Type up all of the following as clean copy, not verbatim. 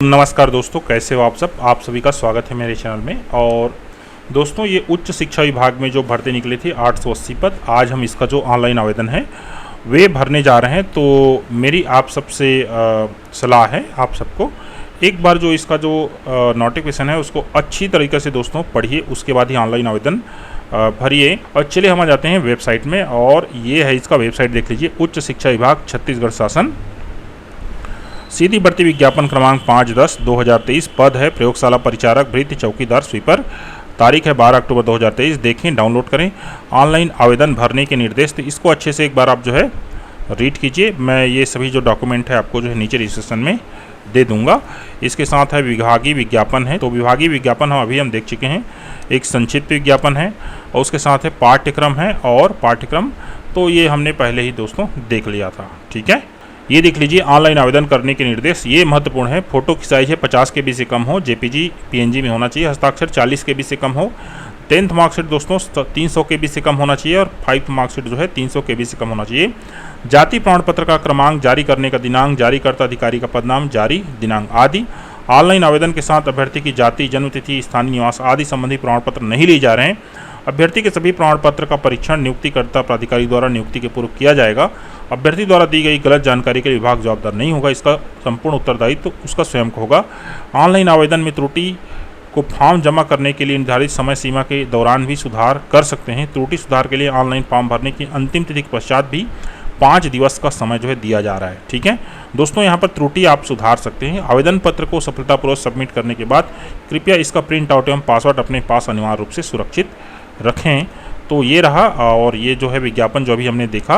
नमस्कार दोस्तों, कैसे हो आप सब। आप सभी का स्वागत है मेरे चैनल में। और दोस्तों, ये उच्च शिक्षा विभाग में जो भर्ती निकली थी 880 पद, आज हम इसका जो ऑनलाइन आवेदन है वे भरने जा रहे हैं। तो मेरी आप सबसे सलाह है आप सबको, एक बार जो इसका जो नोटिफिकेशन है उसको अच्छी तरीके से दोस्तों पढ़िए, उसके बाद ही ऑनलाइन आवेदन भरिए। और चलिए हम आ जाते हैं वेबसाइट में, और ये है इसका वेबसाइट, देख लीजिए। उच्च शिक्षा विभाग छत्तीसगढ़ शासन, सीधी भर्ती विज्ञापन क्रमांक 5/10/2023, पद है प्रयोगशाला परिचारक, भृत्य, चौकीदार, स्वीपर। तारीख है 12 अक्टूबर 2023। देखें, डाउनलोड करें। ऑनलाइन आवेदन भरने के निर्देश, तो इसको अच्छे से एक बार आप जो है रीड कीजिए। मैं ये सभी जो डॉक्यूमेंट है आपको जो है नीचे रजिस्ट्रेशन में दे दूंगा। इसके साथ है विभागीय विज्ञापन है, तो विभागीय विज्ञापन हम देख चुके हैं। एक संक्षिप्त विज्ञापन है और उसके साथ है पाठ्यक्रम है, और पाठ्यक्रम तो ये हमने पहले ही दोस्तों देख लिया था। ठीक है, ये देख लीजिए ऑनलाइन आवेदन करने के निर्देश। ये महत्वपूर्ण है। फोटो की साइज है 50 KB से कम हो, JPG PNG में होना चाहिए। हस्ताक्षर 40 KB से कम हो। 10th मार्कशीट दोस्तों 300 KB से कम होना चाहिए, और 5th मार्कशीट जो है 300 KB से कम होना चाहिए। जाति प्रमाण पत्र का क्रमांक, जारी करने का दिनांक, जारीकर्ता अधिकारी का पदनाम, जारी दिनांक आदि। ऑनलाइन आवेदन के साथ अभ्यर्थी की जाति, जन्मतिथि, स्थानीय निवास आदि संबंधी प्रमाण पत्र नहीं लिए जा रहे हैं। अभ्यर्थी के सभी प्रमाण पत्र का परीक्षण नियुक्तिकर्ता प्राधिकारी द्वारा नियुक्ति के पूर्व किया जाएगा। अभ्यर्थी द्वारा दी गई गलत जानकारी के लिए विभाग जवाबदार नहीं होगा। इसका संपूर्ण उत्तरदायित्व उसका स्वयं का होगा। ऑनलाइन आवेदन में त्रुटि को फॉर्म जमा करने के लिए निर्धारित समय सीमा के दौरान भी सुधार कर सकते हैं। त्रुटि सुधार के लिए ऑनलाइन फॉर्म भरने की अंतिम तिथि के पश्चात भी 5 दिवस का समय जो है दिया जा रहा है। ठीक है दोस्तों, यहाँ पर त्रुटि आप सुधार सकते हैं। आवेदन पत्र को सफलतापूर्वक सबमिट करने के बाद कृपया इसका प्रिंट आउट एवं पासवर्ड अपने पास अनिवार्य रूप से सुरक्षित रखें। तो ये रहा, और ये जो है विज्ञापन जो अभी हमने देखा,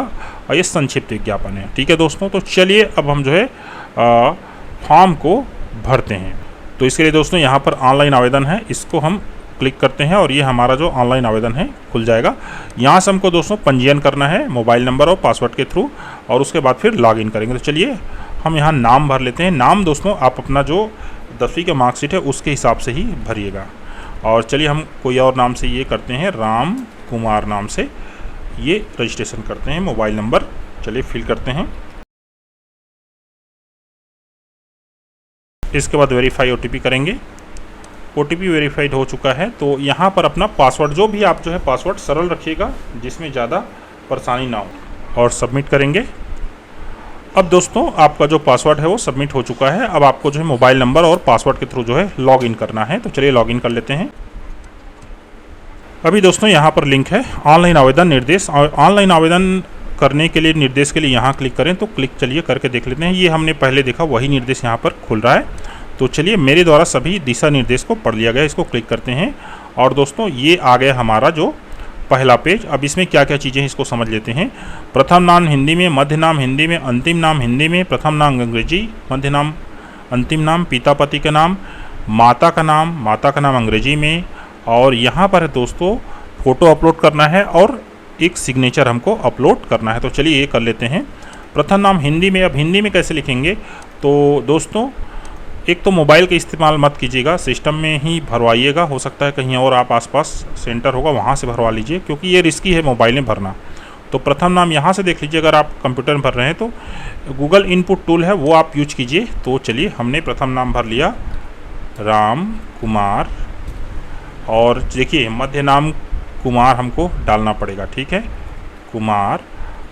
और ये संक्षिप्त विज्ञापन है। ठीक है दोस्तों, तो चलिए अब हम जो है फॉर्म को भरते हैं। तो इसके लिए दोस्तों यहाँ पर ऑनलाइन आवेदन है, इसको हम क्लिक करते हैं और ये हमारा जो ऑनलाइन आवेदन है खुल जाएगा। यहाँ से हमको दोस्तों पंजीयन करना है मोबाइल नंबर और पासवर्ड के थ्रू, और उसके बाद फिर लॉगिन करेंगे। तो चलिए हम यहाँ नाम भर लेते हैं। नाम दोस्तों आप अपना जो 10वीं का मार्कशीट है उसके हिसाब से ही भरिएगा। और चलिए हम कोई और नाम से ये करते हैं, राम कुमार नाम से ये रजिस्ट्रेशन करते हैं। मोबाइल नंबर चलिए फिल करते हैं। इसके बाद वेरीफाई OTP करेंगे। OTP वेरीफाइड हो चुका है। तो यहाँ पर अपना पासवर्ड, जो भी आप जो है पासवर्ड सरल रखिएगा, जिसमें ज़्यादा परेशानी ना हो, और सबमिट करेंगे। अब दोस्तों आपका जो पासवर्ड है वो सबमिट हो चुका है। अब आपको जो है मोबाइल नंबर और पासवर्ड के थ्रू जो है लॉगिन करना है। तो चलिए लॉगिन कर लेते हैं। अभी दोस्तों यहाँ पर लिंक है ऑनलाइन आवेदन निर्देश, और ऑनलाइन आवेदन करने के लिए निर्देश के लिए यहाँ क्लिक करें। तो क्लिक चलिए करके देख लेते हैं। ये हमने पहले देखा वही निर्देश यहाँ पर खुल रहा है। तो चलिए मेरे द्वारा सभी दिशा निर्देश को पढ़ लिया गया, इसको क्लिक करते हैं। और दोस्तों ये आ गया हमारा जो पहला पेज। अब इसमें क्या क्या चीज़ें हैं इसको समझ लेते हैं। प्रथम नाम हिंदी में, मध्य नाम हिंदी में, अंतिम नाम हिंदी में, प्रथम नाम अंग्रेजी, मध्य नाम, अंतिम नाम, पिता पति का नाम, माता का नाम अंग्रेजी में। और यहाँ पर दोस्तों फ़ोटो अपलोड करना है और एक सिग्नेचर हमको अपलोड करना है। तो चलिए ये कर लेते हैं। प्रथम नाम हिंदी में। अब हिंदी में कैसे लिखेंगे, तो दोस्तों एक तो मोबाइल का इस्तेमाल मत कीजिएगा, सिस्टम में ही भरवाइएगा। हो सकता है कहीं और आप आसपास सेंटर होगा वहाँ से भरवा लीजिए, क्योंकि ये रिस्की है मोबाइल में भरना। तो प्रथम नाम यहाँ से देख लीजिए। अगर आप कंप्यूटर में भर रहे हैं तो गूगल इनपुट टूल है वो आप यूज कीजिए। तो चलिए हमने प्रथम नाम भर लिया, राम कुमार। और देखिए मध्य नाम कुमार हमको डालना पड़ेगा। ठीक है, कुमार।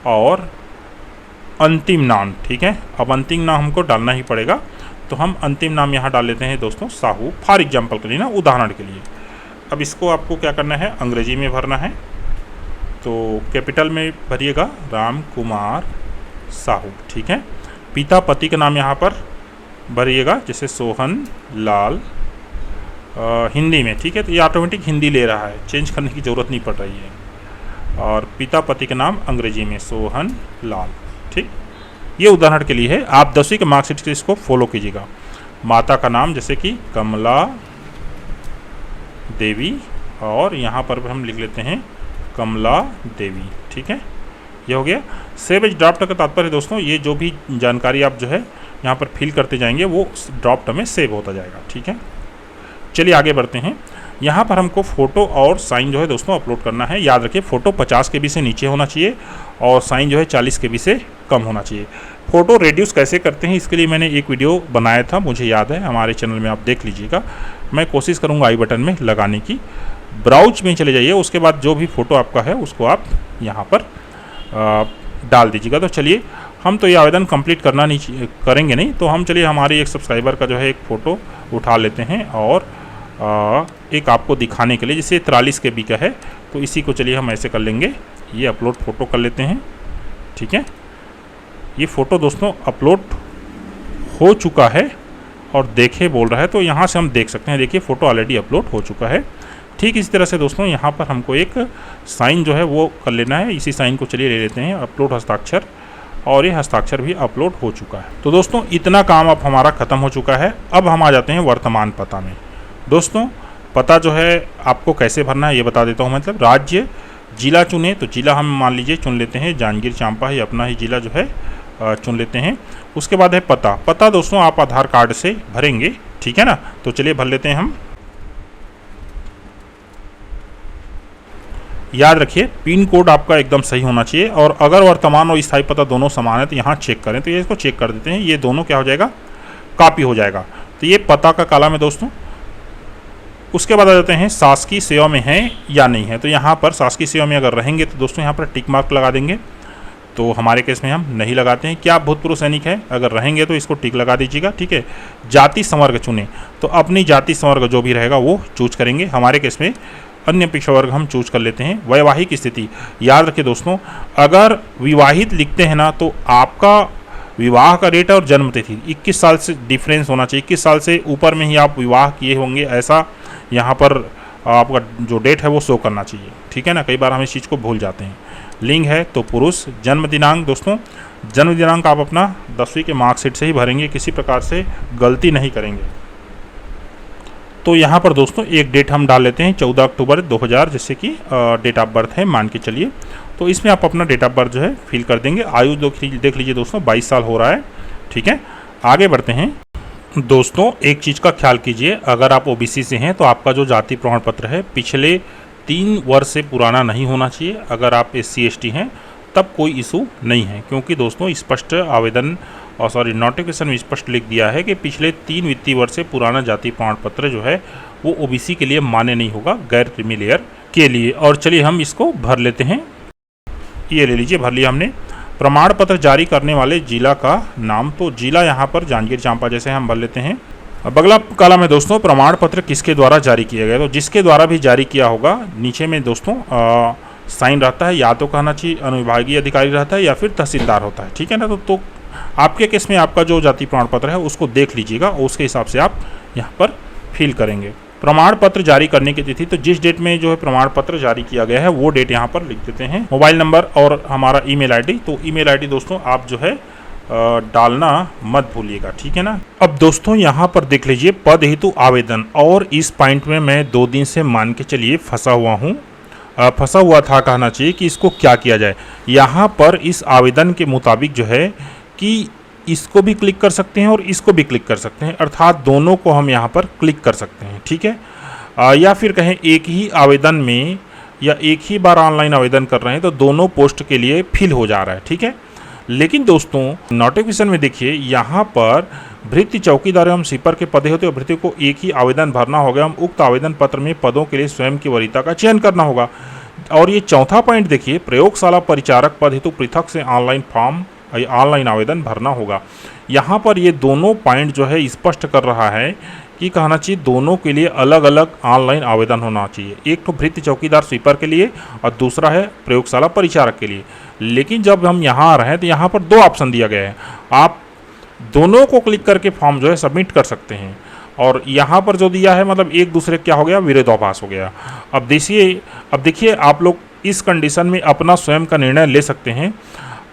और अंतिम नाम, ठीक है, अब अंतिम नाम हमको डालना ही पड़ेगा। तो हम अंतिम नाम यहाँ डाल लेते हैं दोस्तों, साहू, फॉर एग्जाम्पल के लिए ना, उदाहरण के लिए। अब इसको आपको क्या करना है, अंग्रेजी में भरना है। तो कैपिटल में भरिएगा, राम कुमार साहू। ठीक है, पिता पति का नाम यहाँ पर भरिएगा, जैसे सोहन लाल, हिंदी में। ठीक है, तो ये ऑटोमेटिक हिंदी ले रहा है, चेंज करने की ज़रूरत नहीं पड़ रही है। और पिता पति का नाम अंग्रेजी में, सोहन लाल। ठीक, ये उदाहरण के लिए है। आप 10वीं के मार्कशीट से इसको फॉलो कीजिएगा। माता का नाम जैसे कि कमला देवी, और यहाँ पर हम लिख लेते हैं कमला देवी। ठीक है, ये हो गया। सेव एज ड्राफ्ट का तात्पर्य दोस्तों, ये जो भी जानकारी आप जो है यहाँ पर फिल करते जाएंगे वो ड्राफ्ट में सेव होता जाएगा। ठीक है, चलिए आगे बढ़ते हैं। यहाँ पर हमको फ़ोटो और साइन जो है दोस्तों अपलोड करना है। याद रखिए फ़ोटो 50 KB से नीचे होना चाहिए, और साइन जो है 40 KB से कम होना चाहिए। फ़ोटो रिड्यूस कैसे करते हैं इसके लिए मैंने एक वीडियो बनाया था, मुझे याद है, हमारे चैनल में आप देख लीजिएगा। मैं कोशिश करूँगा आई बटन में लगाने की। ब्राउज में चले जाइए, उसके बाद जो भी फ़ोटो आपका है उसको आप यहाँ पर डाल दीजिएगा। तो चलिए, हम तो ये आवेदन कंप्लीट करेंगे नहीं, तो हम चलिए हमारे एक सब्सक्राइबर का जो है एक फ़ोटो उठा लेते हैं और एक आपको दिखाने के लिए, जैसे 43 KB का है, तो इसी को चलिए हम ऐसे कर लेंगे, ये अपलोड फ़ोटो कर लेते हैं। ठीक है, ये फ़ोटो दोस्तों अपलोड हो चुका है और देखे बोल रहा है, तो यहाँ से हम देख सकते हैं। देखिए फ़ोटो ऑलरेडी अपलोड हो चुका है। ठीक इसी तरह से दोस्तों यहाँ पर हमको एक साइन जो है वो कर लेना है। इसी साइन को चलिए ले लेते हैं, अपलोड हस्ताक्षर, और ये हस्ताक्षर भी अपलोड हो चुका है। तो दोस्तों इतना काम अब हमारा ख़त्म हो चुका है। अब हम आ जाते हैं वर्तमान पता में। दोस्तों पता जो है आपको कैसे भरना है ये बता देता हूँ। मतलब राज्य, जिला चुने, तो जिला हम मान लीजिए चुन लेते हैं, जांजगीर चांपा ही अपना ही जिला जो है चुन लेते हैं। उसके बाद है पता। पता दोस्तों आप आधार कार्ड से भरेंगे, ठीक है ना। तो चलिए भर लेते हैं हम। याद रखिए पिन कोड आपका एकदम सही होना चाहिए, और अगर वर्तमान और स्थायी पता दोनों समान है तो यहाँ चेक करें। तो ये इसको चेक कर देते हैं, ये दोनों क्या हो जाएगा, कॉपी हो जाएगा। तो ये पता का कॉलम है दोस्तों। उसके बाद आ जाते हैं शासकीय सेवा में है या नहीं है। तो यहाँ पर शासकीय सेवा में अगर रहेंगे तो दोस्तों यहाँ पर टिक मार्क लगा देंगे। तो हमारे केस में हम नहीं लगाते हैं। क्या भूतपूर्व सैनिक है, अगर रहेंगे तो इसको टिक लगा दीजिएगा। ठीक है, जाति संवर्ग चुने, तो अपनी जाति संवर्ग जो भी रहेगा वो चूज करेंगे। हमारे केस में अन्य पेशा वर्ग हम चूज कर लेते हैं। वैवाहिक स्थिति, याद रखिए दोस्तों, अगर विवाहित लिखते हैं ना तो आपका विवाह का डेट और जन्म तिथि 21 साल से डिफरेंस होना चाहिए। 21 साल से ऊपर में ही आप विवाह किए होंगे, ऐसा यहाँ पर आपका जो डेट है वो शो करना चाहिए। ठीक है ना, कई बार हम इस चीज़ को भूल जाते हैं। लिंग है तो पुरुष। जन्म दिनांक दोस्तों, जन्म दिनांक आप अपना 10वीं के मार्कशीट से ही भरेंगे, किसी प्रकार से गलती नहीं करेंगे। तो यहाँ पर दोस्तों एक डेट हम डाल लेते हैं 14 अक्टूबर 2000, जैसे कि डेट ऑफ बर्थ है मान के चलिए। तो इसमें आप अपना डेट ऑफ बर्थ जो है फिल कर देंगे। आयु देख लीजिए दोस्तों, 22 साल हो रहा है। ठीक है, आगे बढ़ते हैं। दोस्तों एक चीज़ का ख्याल कीजिए, अगर आप ओबीसी से हैं तो आपका जो जाति प्रमाण पत्र है पिछले 3 वर्ष से पुराना नहीं होना चाहिए। अगर आप SC ST हैं तब कोई इशू नहीं है, क्योंकि दोस्तों स्पष्ट आवेदन और नोटिफिकेशन में स्पष्ट लिख दिया है कि पिछले 3 वित्तीय वर्ष से पुराना जाति प्रमाण पत्र जो है वो ओबीसी के लिए मान्य नहीं होगा, गैर क्रीमी लेयर के लिए। और चलिए हम इसको भर लेते हैं। ये ले लीजिए, भर लिया हमने। प्रमाण पत्र जारी करने वाले जिला का नाम, तो जिला यहाँ पर जांजगीर चांपा जैसे हम भर लेते हैं। अब अगला कॉलम है दोस्तों, प्रमाण पत्र किसके द्वारा जारी किया गया। तो जिसके द्वारा भी जारी किया होगा, नीचे में दोस्तों साइन रहता है, या तो कहना चाहिए अनुविभागीय अधिकारी रहता है या फिर तहसीलदार होता है। ठीक है ना, तो आपके केस में आपका जो जाति प्रमाण पत्र है उसको देख लीजिएगा और उसके हिसाब से आप यहाँ पर फिल करेंगे। प्रमाण पत्र जारी करने की तिथि, तो जिस डेट में जो है प्रमाण पत्र जारी किया गया है वो डेट यहाँ पर लिख देते हैं। मोबाइल नंबर और हमारा ईमेल आईडी, तो ईमेल आईडी दोस्तों आप जो है डालना मत भूलिएगा। ठीक है ना। अब दोस्तों यहाँ पर देख लीजिए पद हेतु आवेदन, और इस पॉइंट में मैं 2 दिन से मान के चलिए फंसा हुआ था कहना चाहिए कि इसको क्या किया जाए। यहाँ पर इस आवेदन के मुताबिक जो है कि इसको भी क्लिक कर सकते हैं और इसको भी क्लिक कर सकते हैं, अर्थात दोनों को हम यहाँ पर क्लिक कर सकते हैं। ठीक है, या फिर कहें एक ही आवेदन में या एक ही बार ऑनलाइन आवेदन कर रहे हैं तो दोनों पोस्ट के लिए फिल हो जा रहा है। ठीक है, लेकिन दोस्तों नोटिफिकेशन में देखिए यहाँ पर भृत्य चौकीदार एवं स्वीपर के पदे होते हैं, भृत्य को एक ही आवेदन भरना होगा एवं उक्त आवेदन पत्र में पदों के लिए स्वयं की वरीयता का चयन करना होगा। और ये चौथा पॉइंट देखिए, प्रयोगशाला परिचारक पद हेतु पृथक से ऑनलाइन आवेदन भरना होगा। यहाँ पर ये दोनों पॉइंट जो है स्पष्ट कर रहा है कि कहना चाहिए दोनों के लिए अलग अलग ऑनलाइन आवेदन होना चाहिए। एक तो भृत्य चौकीदार स्वीपर के लिए और दूसरा है प्रयोगशाला परिचारक के लिए। लेकिन जब हम यहाँ आ रहे हैं तो यहाँ पर 2 ऑप्शन दिया गया है, आप दोनों को क्लिक करके फॉर्म जो है सबमिट कर सकते हैं। और यहाँ पर जो दिया है मतलब एक दूसरे क्या हो गया, विरोधाभास हो गया। अब देखिए आप लोग इस कंडीशन में अपना स्वयं का निर्णय ले सकते हैं।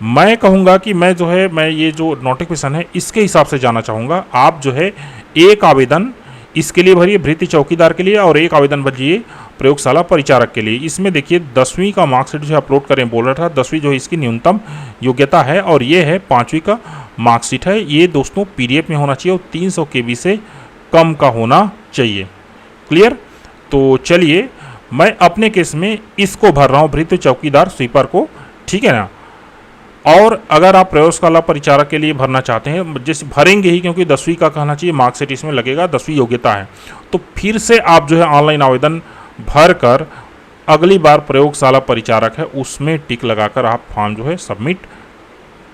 मैं कहूँगा कि मैं ये जो नोटिफिकेशन है इसके हिसाब से जाना चाहूँगा। आप जो है एक आवेदन इसके लिए भरिए भृत्य चौकीदार के लिए और एक आवेदन भरिए प्रयोगशाला परिचारक के लिए। इसमें देखिए 10वीं का मार्कशीट जो है अपलोड करें बोल रहा था, 10वीं जो है इसकी न्यूनतम योग्यता है, और ये है 5वीं का मार्कशीट है। ये दोस्तों PDF में होना चाहिए और 300 KB से कम का होना चाहिए। क्लियर। तो चलिए मैं अपने केस में इसको भर रहा हूँ, भृत्य चौकीदार स्वीपर को। ठीक है ना। और अगर आप प्रयोगशाला परिचारक के लिए भरना चाहते हैं, जैसे भरेंगे ही क्योंकि 10वीं का कहना चाहिए मार्कशीट इसमें लगेगा, 10वीं योग्यता है, तो फिर से आप जो है ऑनलाइन आवेदन भर कर अगली बार प्रयोगशाला परिचारक है उसमें टिक लगाकर आप फॉर्म जो है सबमिट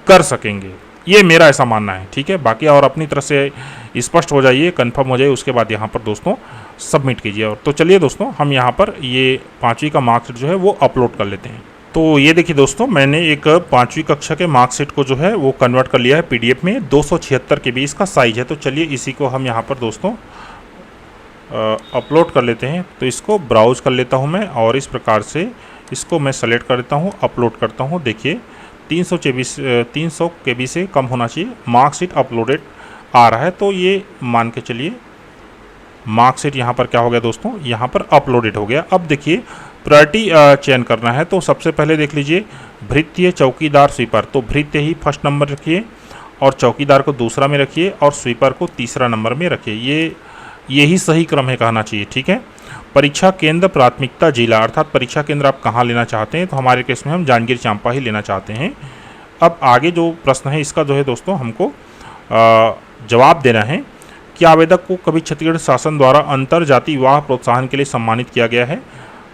कर सकेंगे। ये मेरा ऐसा मानना है, ठीक है। बाकी और अपनी तरफ से स्पष्ट हो जाइए, कंफर्म हो जाइए, उसके बाद यहाँ पर दोस्तों सबमिट कीजिए। और तो चलिए दोस्तों हम यहाँ पर ये 5वीं का मार्कशीट जो है वो अपलोड कर लेते हैं। तो ये देखिए दोस्तों, मैंने एक 5वीं कक्षा के मार्कशीट को जो है वो कन्वर्ट कर लिया है PDF में। 276 KB इसका साइज है। तो चलिए इसी को हम यहाँ पर दोस्तों अपलोड कर लेते हैं। तो इसको ब्राउज कर लेता हूँ मैं और इस प्रकार से इसको मैं सेलेक्ट कर लेता हूँ, अपलोड करता हूँ। देखिए 300 KB से कम होना चाहिए, मार्कशीट अपलोडेड आ रहा है। तो ये मान के चलिए मार्कशीट यहाँ पर क्या हो गया दोस्तों, यहाँ पर अपलोडेड हो गया। अब देखिए प्रायोरिटी चयन करना है। तो सबसे पहले देख लीजिए भृत्य, चौकीदार, स्वीपर। तो भृत्य ही फर्स्ट नंबर रखिए और चौकीदार को दूसरा में रखिए और स्वीपर को तीसरा नंबर में रखिए। यही सही क्रम है कहना चाहिए, ठीक है। परीक्षा केंद्र, प्राथमिकता, जिला, अर्थात परीक्षा केंद्र आप कहाँ लेना चाहते हैं। तो हमारे केस में हम जांजगीर चांपा ही लेना चाहते हैं। अब आगे जो प्रश्न है इसका जो है दोस्तों हमको जवाब देना है। क्या आवेदक को कभी छत्तीसगढ़ शासन द्वारा अंतर जाति विवाह प्रोत्साहन के लिए सम्मानित किया गया है?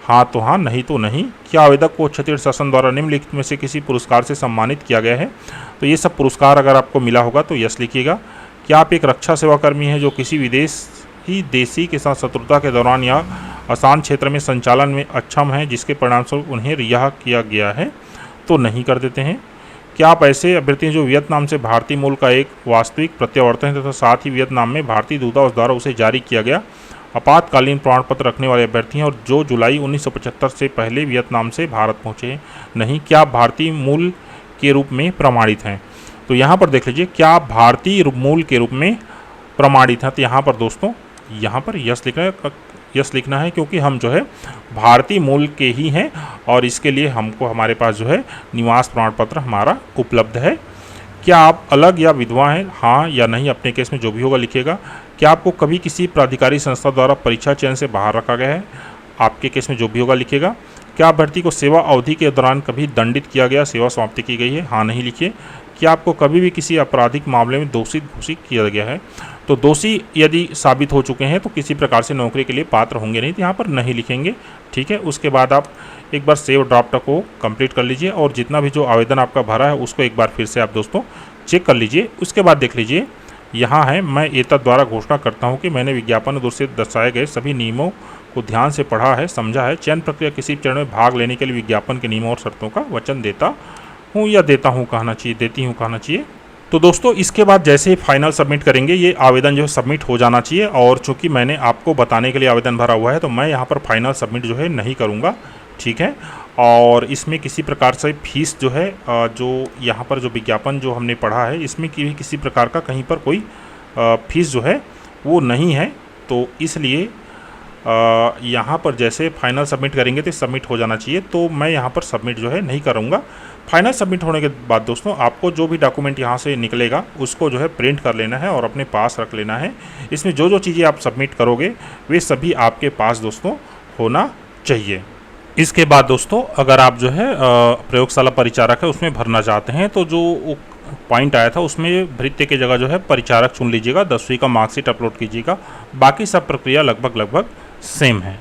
हाँ तो हाँ, नहीं तो नहीं। क्या आवेदक को छत्तीसगढ़ शासन द्वारा निम्नलिखित में से किसी पुरस्कार से सम्मानित किया गया है? तो ये सब पुरस्कार अगर आपको मिला होगा तो यस लिखिएगा। क्या आप एक रक्षा सेवाकर्मी हैं जो किसी विदेशी देशी के साथ शत्रुता के दौरान या आसान क्षेत्र में संचालन में अक्षम हैं जिसके परिणामस्वरूप उन्हें रिहा किया गया है? तो नहीं कर देते हैं। क्या आप ऐसे अभ्यर्थी हैं जो वियतनाम से भारतीय मूल का एक वास्तविक प्रत्यावर्तन है तथा साथ ही वियतनाम में भारतीय दूतावास द्वारा उसे जारी किया गया आपातकालीन प्रमाण पत्र रखने वाले अभ्यर्थी हैं और जो जुलाई 1975 से पहले वियतनाम से भारत पहुंचे हैं? नहीं। क्या आप भारतीय मूल के रूप में प्रमाणित हैं? तो यहाँ पर देख लीजिए, क्या आप भारतीय मूल के रूप में प्रमाणित हैं? तो यहाँ पर दोस्तों यहाँ पर यस लिखना है क्योंकि हम जो है भारतीय मूल के ही हैं और इसके लिए हमको हमारे पास जो है निवास प्रमाण पत्र हमारा उपलब्ध है। क्या आप अलग या विधवा हैं? हाँ या नहीं, अपने केस में जो भी होगा लिखिएगा। क्या आपको कभी किसी प्राधिकारी संस्था द्वारा परीक्षा चयन से बाहर रखा गया है? आपके केस में जो भी होगा लिखिएगा। क्या अभ्यर्थी को सेवा अवधि के दौरान कभी दंडित किया गया, सेवा समाप्ति की गई है? हाँ नहीं लिखिए। क्या आपको कभी भी किसी आपराधिक मामले में दोषी घोषित किया गया है? तो दोषी यदि साबित हो चुके हैं तो किसी प्रकार से नौकरी के लिए पात्र होंगे नहीं, तो यहाँ पर नहीं लिखेंगे, ठीक है। उसके बाद आप एक बार सेव ड्राफ्ट को कंप्लीट कर लीजिए और जितना भी जो आवेदन आपका भरा है उसको एक बार फिर से आप दोस्तों चेक कर लीजिए। उसके बाद देख लीजिए यहाँ है, मैं एतद द्वारा घोषणा करता हूँ कि मैंने विज्ञापन से दर्शाए गए सभी नियमों को ध्यान से पढ़ा है, समझा है। चयन प्रक्रिया किसी चरण में भाग लेने के लिए विज्ञापन के नियमों और शर्तों का वचन देता हूँ या देता हूँ कहना चाहिए, देती हूँ कहना चाहिए। तो दोस्तों इसके बाद जैसे ही फाइनल सबमिट करेंगे ये आवेदन जो है सबमिट हो जाना चाहिए। और चूंकि मैंने आपको बताने के लिए आवेदन भरा हुआ है तो मैं यहाँ पर फाइनल सबमिट जो है नहीं करूँगा, ठीक है। और इसमें किसी प्रकार से फीस जो है जो यहाँ पर जो विज्ञापन जो हमने पढ़ा है इसमें किसी प्रकार का कहीं पर कोई फीस जो है वो नहीं है। तो इसलिए यहाँ पर जैसे फाइनल सबमिट करेंगे तो सबमिट हो जाना चाहिए। तो मैं यहाँ पर सबमिट जो है नहीं करूँगा। फाइनल सबमिट होने के बाद दोस्तों आपको जो भी डॉक्यूमेंट यहाँ से निकलेगा उसको जो है प्रिंट कर लेना है और अपने पास रख लेना है। इसमें जो जो चीज़ें आप सबमिट करोगे वे सभी आपके पास दोस्तों होना चाहिए। इसके बाद दोस्तों अगर आप जो है प्रयोगशाला परिचारक है उसमें भरना चाहते हैं तो जो पॉइंट आया था उसमें भृत्य की जगह जो है परिचारक चुन लीजिएगा, 10वीं का मार्कशीट अपलोड कीजिएगा। बाकी सब प्रक्रिया लगभग सेम है।